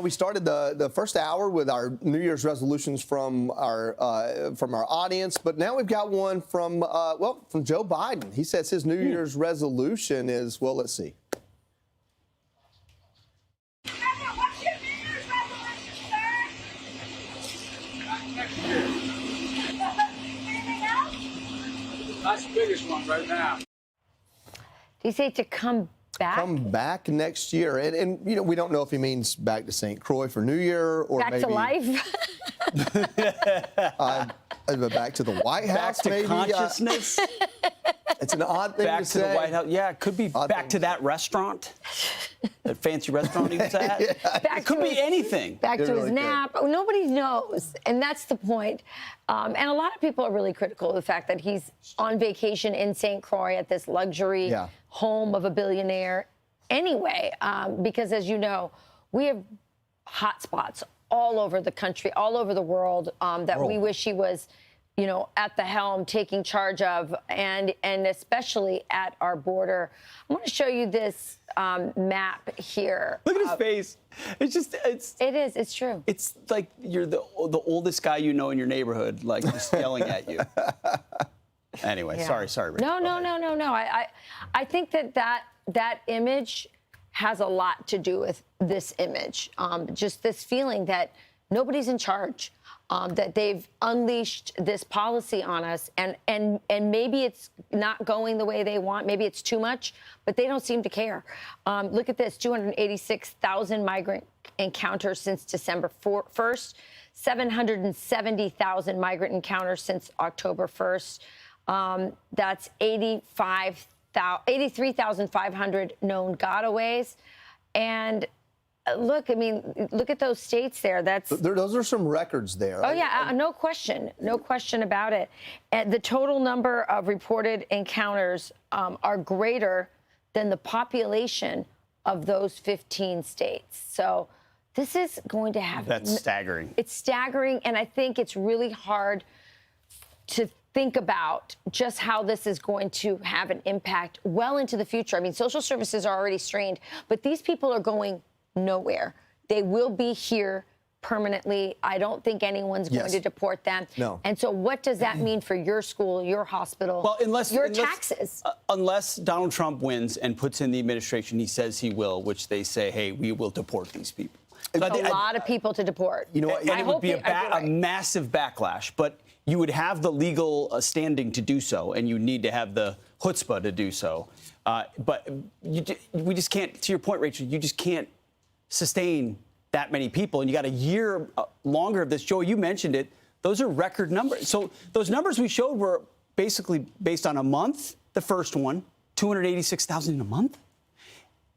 We started the first hour with our New Year's resolutions from our audience, but now we've got one from from Joe Biden. He says his New Year's resolution is, well, let's see. What's your New Year's resolution, sir? Next year. Anything else? That's the biggest one right now. Do you say to come back? Come back next year, and you know, we don't know if he means back to St. Croix for New Year or back maybe to life. Back to the White House. Back to maybe. consciousness. It's an odd thing Back to to say. the White House. Yeah, it could be Odd back thing. to that restaurant, that fancy restaurant he was at. Back It could to be his- anything. Back It to really his could. nap. Oh, nobody knows, and that's the point. And a lot of people are really critical of the fact that he's on vacation in St. Croix at this luxury home of a billionaire. Anyway, because as you know, we have hot spots all over the country, all over the world that we wish he was, you know, at the helm, taking charge of, and especially at our border. I want to show you this map here. Look at his face. It's true. It's like you're the oldest guy you know in your neighborhood, like just yelling at you. Anyway, Yeah. sorry, Rich. No. I think that image has a lot to do with this image. Just this feeling that nobody's in charge, that they've unleashed this policy on us, and maybe it's not going the way they want. Maybe it's too much, but they don't seem to care. Look at this: 286,000 migrant encounters since December 1st, 770,000 migrant encounters since October 1st. That's 83,500 known gotaways. And look, I mean, look at those states there. Those are some records there. Oh, yeah, no question about it. And the total number of reported encounters are greater than the population of those 15 states. So this is going to have... That's staggering. It's staggering, and I think it's really hard to think about just how this is going to have an impact well into the future. I mean, social services are already strained, but these people are going nowhere. They will be here permanently. I don't think anyone's going to deport them. No. And so what does that mean for your school, your hospital, your taxes? Unless Donald Trump wins and puts in the administration he says he will, which they say, hey, we will deport these people. A lot of people to deport. You know what? And it would be a massive backlash, but you would have the legal standing to do so, and you need to have the chutzpah to do so. But we just can't, to your point, Rachel, you just can't sustain that many people, and you got a year longer of this. Joe, you mentioned it. Those are record numbers. So those numbers we showed were basically based on a month, the first one, 286,000 in a month,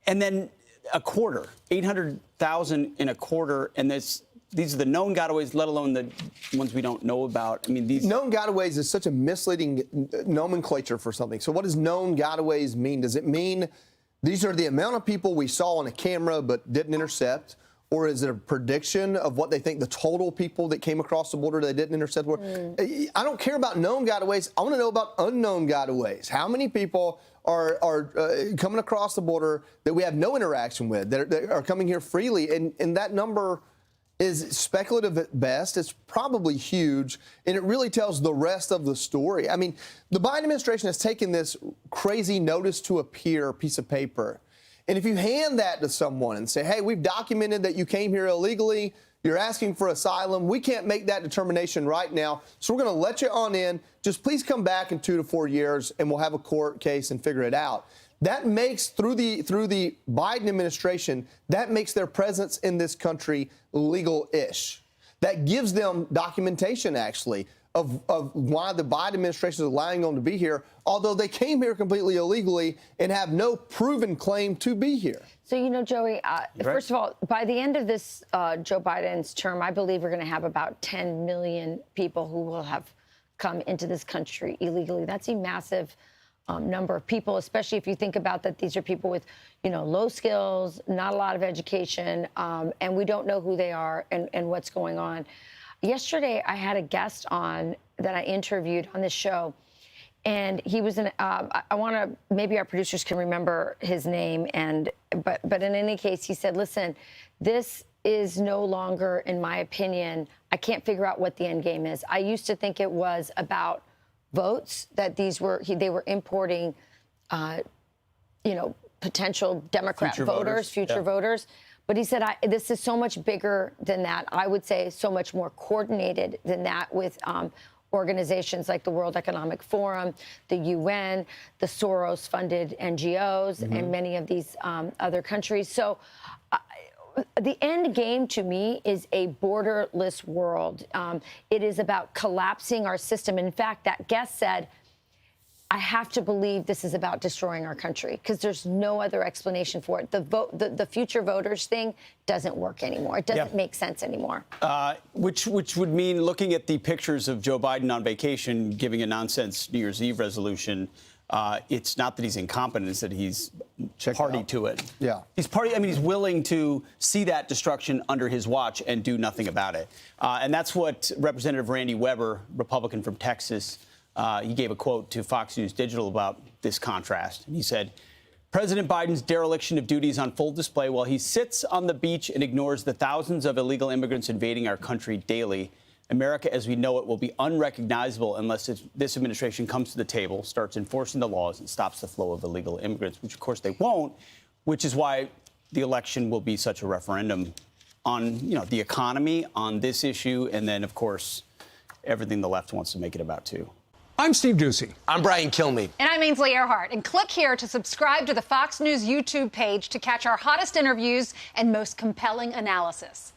and then a quarter, 800,000 in a quarter, and these are the known gotaways, let alone the ones we don't know about. I mean, these known gotaways is such a misleading nomenclature for something. So what does known gotaways mean? Does it mean these are the amount of people we saw on a camera but didn't intercept? Or is it a prediction of what they think the total people that came across the border they didn't intercept were? I don't care about known gotaways. I want to know about unknown gotaways. How many people are coming across the border that we have no interaction with, that are coming here freely? And that number is speculative at best. It's probably huge, and it really tells the rest of the story. I mean, the Biden administration has taken this crazy notice to appear piece of paper, and if you hand that to someone and say, hey, we've documented that you came here illegally, you're asking for asylum, we can't make that determination right now, so we're going to let you on in. Just please come back in 2 to 4 years, and we'll have a court case and figure it out. That makes, through the Biden administration, that makes their presence in this country legal-ish. That gives them documentation, actually, of why the Biden administration is allowing them to be here, although they came here completely illegally and have no proven claim to be here. So, you know, Joey, first of all, by the end of this Joe Biden's term, I believe we're going to have about 10 million people who will have come into this country illegally. That's a massive number of people, especially if you think about that these are people with, you know, low skills, not a lot of education, and we don't know who they are and what's going on. Yesterday, I had a guest on that I interviewed on this show, and he was in. I want to, maybe our producers can remember his name, but in any case, he said, "Listen, this is no longer, in my opinion, I can't figure out what the end game is. I used to think it was about votes, that they were importing, potential Democrat future voters. But he said, this is so much bigger than that. I would say so much more coordinated than that with organizations like the World Economic Forum, the UN, the Soros-funded NGOs, and many of these other countries. So the end game to me is a borderless world. It is about collapsing our system. In fact, that guest said, I have to believe this is about destroying our country because there's no other explanation for it. The future voters thing doesn't work anymore. It doesn't make sense anymore. Which would mean looking at the pictures of Joe Biden on vacation, giving a nonsense New Year's Eve resolution. It's not that he's incompetent; it's that he's party to it. Yeah, he's party. I mean, he's willing to see that destruction under his watch and do nothing about it. And that's what Representative Randy Weber, Republican from Texas. He gave a quote to Fox News Digital about this contrast. And he said, President Biden's dereliction of duty is on full display while he sits on the beach and ignores the thousands of illegal immigrants invading our country daily. America, as we know it, will be unrecognizable unless this administration comes to the table, starts enforcing the laws, and stops the flow of illegal immigrants, which, of course, they won't, which is why the election will be such a referendum on, the economy, on this issue, and then, of course, everything the left wants to make it about, too. I'm Steve Doocy. I'm Brian Kilmeade. And I'm Ainsley Earhart. And click here to subscribe to the Fox News YouTube page to catch our hottest interviews and most compelling analysis.